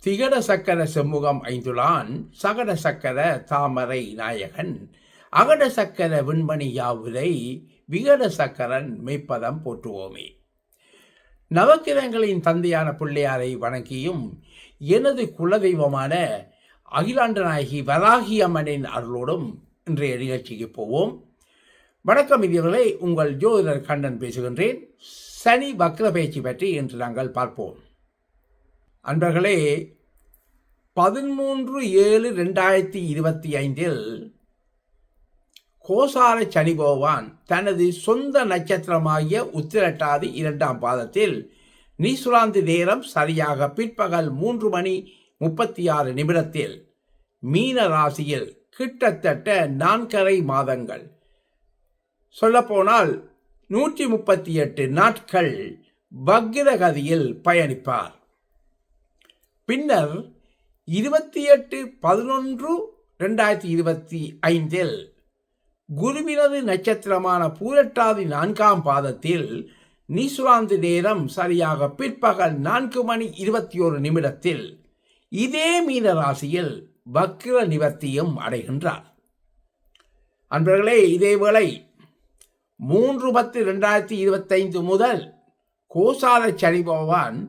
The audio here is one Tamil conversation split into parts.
திகட சக்கர செம்முகம் ஐந்துலான் சகட சக்கர தாமரை நாயகன் அகட சக்கர விண்மணி யாவுரை விகட சக்கரன் மெய்ப்பதம் போற்றுவோமே. நவக்கிரகங்களின் தந்தையான பிள்ளையாரை வணங்கியும் எனது குலதெய்வமான அகிலாண்ட நாயகி வராகி அம்மனின் அருளோடும் இன்றைய நிகழ்ச்சிக்கு போவோம். வணக்கம் இதயர்களே, உங்கள் ஜோதிடர் கண்ணன் பேசுகின்றேன். சனி வக்ர பயிற்சி பற்றி இன்று நாங்கள் பார்ப்போம். அன்பர்களே, 13/7/2025 கோசார சனி பகவான் தனது சொந்த நட்சத்திரமாகிய உத்திரட்டாதி 2ஆம் பாதத்தில் நீசுராந்தி நேரம் சரியாக பிற்பகல் 3:36 மீன ராசியில் கிட்டத்தட்ட 4.5 மாதங்கள், சொல்லப்போனால் 138 நாட்கள் வக்ரகதியில் பயணிப்பார். பின்னர் 28/11/2025 குருவினது நட்சத்திரமான பூரட்டாதி 4ஆம் பாதத்தில் நீசுராந்தி நேரம் சரியாக பிற்பகல் 4:21 இதே மீன ராசியில் வக்ர நிவர்த்தியும் அடைகின்றார். அன்பர்களே, இதேவேளை 3/10/2025 முதல் கோசார சனி பகவான்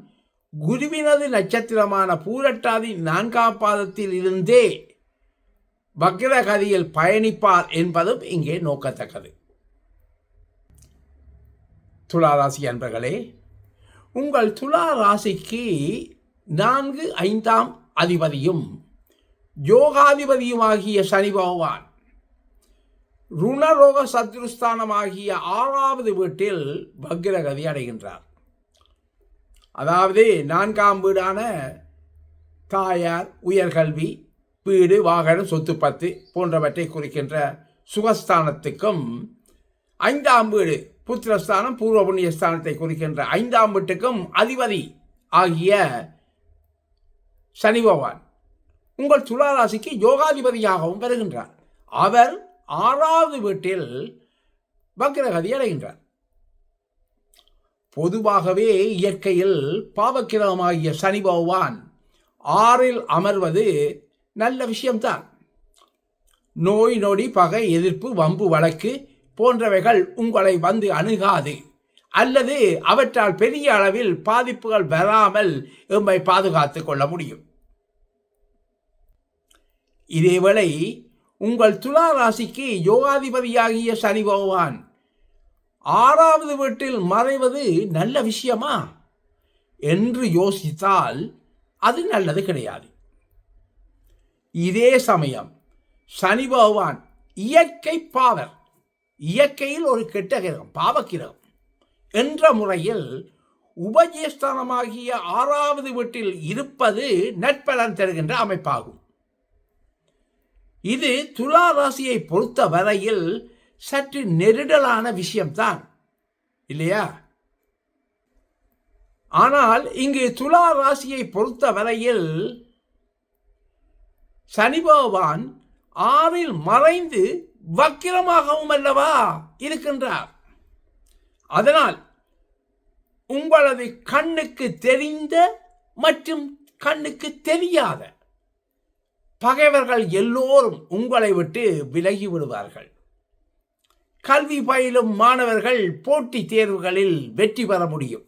குருவினது நட்சத்திரமான பூரட்டாதி 4ஆம் பாதத்தில் இருந்தே வக்ரகதியில் பயணிப்பார் என்பதும் இங்கே நோக்கத்தக்கது. துளாராசி அன்பர்களே, உங்கள் துலா ராசிக்கு 4, 5ஆம் அதிபதியும் யோகாதிபதியுமாகிய சனி பகவான் ருணரோக சத்ருஸ்தானமாகிய 6வது வீட்டில் வக்ரகதி அடைகின்றார். அதாவது 4ஆம் வீடான தாயார், உயர்கல்வி, வீடு, வாகனம், சொத்து பத்து போன்றவற்றை குறிக்கின்ற சுகஸ்தானத்துக்கும் 5ஆம் வீடு புத்திரஸ்தானம், பூர்வ புண்ணியஸ்தானத்தை குறிக்கின்ற 5ஆம் வீட்டுக்கும் அதிபதி ஆகிய சனி பகவான் உங்கள் துளாராசிக்கு யோகாதிபதியாகவும் வருகின்றார். அவர் 6வது வீட்டில் வக்ரகதி அடைகின்றார். பொதுவாகவே இயற்கையில் பாவக்கிரகமாகிய சனி பகவான் 6ல் அமர்வது நல்ல விஷயம்தான். நோய் நொடி, பகை, எதிர்ப்பு, வம்பு, வழக்கு போன்றவைகள் உங்களை வந்து அணுகாது, அல்லது அவற்றால் பெரிய அளவில் பாதிப்புகள் வராமல் எம்மை பாதுகாத்துக் கொள்ள முடியும். இதேவேளை உங்கள் துலா ராசிக்கு யோகாதிபதியாகிய சனி பகவான் 6வது வீட்டில் மறைவது நல்ல விஷயமா என்று யோசித்தால் அது நல்லது கிடையாது. இதே சமயம் சனி பகவான் இயற்கை பாவர், இயற்கையில் ஒரு கெட்ட கிரகம், பாவக்கிரகம் என்ற முறையில் உபஜயஸ்தானமாகிய 6வது வீட்டில் இருப்பது நற்பலன் தருகின்ற அமைப்பாகும். இது துலா ராசியை பொறுத்த வரையில் சற்று நெருடலான விஷயம்தான், இல்லையா? ஆனால் இங்கு துலா ராசியை பொறுத்த வரையில் சனி பகவான் 6ல் மறைந்து வக்கிரமாகவும் அல்லவா இருக்கின்றார். அதனால் உங்களது கண்ணுக்கு தெரிந்த மற்றும் கண்ணுக்கு தெரியாத பகைவர்கள் எல்லோரும் உங்களை விட்டு விலகி விடுவார்கள். கல்வி பயிலும் மாணவர்கள் போட்டித் தேர்வுகளில் வெற்றி பெற முடியும்.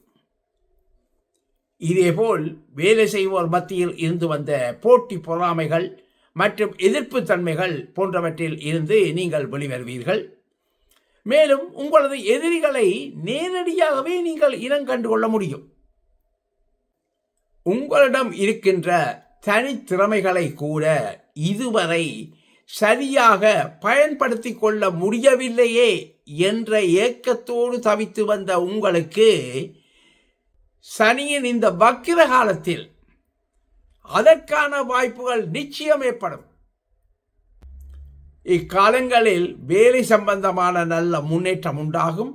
இதேபோல் வேலை செய்வோர் மத்தியில் இருந்து வந்த போட்டி பொறாமைகள் மற்றும் எதிர்ப்பு தன்மைகள் போன்றவற்றில் இருந்து நீங்கள் வெளிவருவீர்கள். மேலும் உங்களது எதிரிகளை நேரடியாகவே நீங்கள் இனங்கண்டு கொள்ள முடியும். உங்களிடம் இருக்கின்ற தனித்திறமைகளை கூட இதுவரை சரியாக பயன்படுத்தி கொள்ள முடியவில்லையே என்ற ஏக்கத்தோடு தவித்து வந்த உங்களுக்கு சனியின் இந்த வக்கிர காலத்தில் அதற்கான வாய்ப்புகள் நிச்சயம் ஏற்படும். இக்காலங்களில் வேலை சம்பந்தமான நல்ல முன்னேற்றம் உண்டாகும்.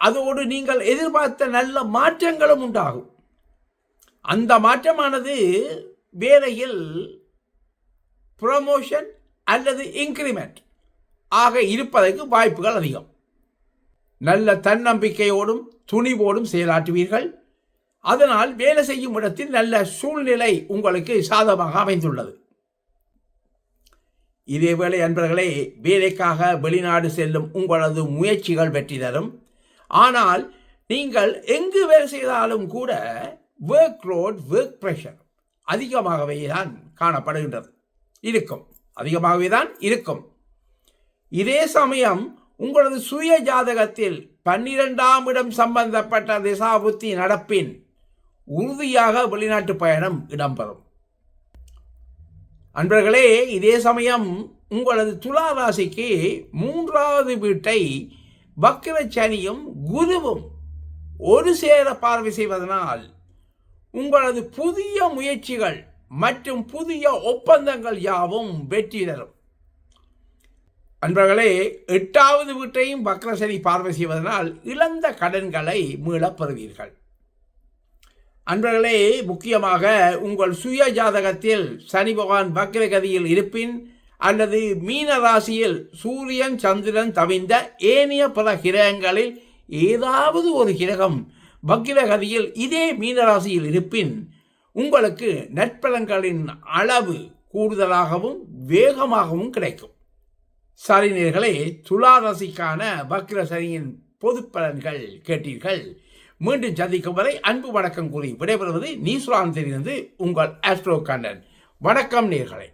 அதோடு நீங்கள் எதிர்பார்த்த நல்ல மாற்றங்களும் உண்டாகும். அந்த மாற்றமானது வேலையில் ப்ரமோஷன் அல்லது இன்கிரிமெண்ட் ஆக இருப்பதற்கு வாய்ப்புகள் அதிகம். நல்ல தன்னம்பிக்கையோடும் துணிவோடும் செயலாற்றுவீர்கள். அதனால் வேலை செய்யும் இடத்தில் நல்ல சூழ்நிலை உங்களுக்கு சாதகமாக அமைந்துள்ளது. இதேவேளை அன்பர்களே, வேலைக்காக வெளிநாடு செல்லும் உங்களது முயற்சிகள் வெற்றி தரும். ஆனால் நீங்கள் எங்கு வேலை செய்தாலும் கூட ஒர்க் லோட், ஒர்க் ப்ரெஷர் அதிகமாகவே தான் காணப்படுகின்றது, அதிகமாகவே தான் இருக்கும். இதே சமயம் உங்களது சுய ஜாதகத்தில் 12ஆம் இடம் சம்பந்தப்பட்ட திசாபுத்தி நடப்பின் உறுதியாக வெளிநாட்டு பயணம் இடம்பெறும். அன்பர்களே, இதே சமயம் உங்களது துலா ராசிக்கு 3வது வீட்டை வக்கிர சனியும் குருவும் ஒரு சேர பார்வை செய்வதனால் உங்களது புதிய முயற்சிகள் மற்றும் புதிய ஒப்பந்தங்கள் யாவும் வெற்றி தரும். அன்பர்களே, 8வது வீட்டையும் வக்கிர சனி பார்வை செய்வதனால் இழந்த கடன்களை மீளப் பெறுவீர்கள். அன்பர்களே, முக்கியமாக உங்கள் சுய ஜாதகத்தில் சனி பகவான் வக்கிரகதியில் இருப்பின் அல்லது மீன ராசியில் சூரியன் சந்திரன் தவிர்ந்த ஏனைய பல கிரகங்களில் ஏதாவது ஒரு கிரகம் வக்கிரகதியில் இதே மீனராசியில் இருப்பின் உங்களுக்கு நற்பலன்களின் அளவு கூடுதலாகவும் வேகமாகவும் கிடைக்கும். சரி நேயர்களே, துலா ராசிக்கான வக்கிர சனியின் பொது பலன்கள் கேட்டீர்கள். மீண்டும் சந்திக்கும் வரை அன்பு வணக்கம் கூறி விடைபெறுவது நியூசிலாந்திலிருந்து உங்கள் ஆஸ்ட்ரோ கண்ணன். வணக்கம் நேயர்களே.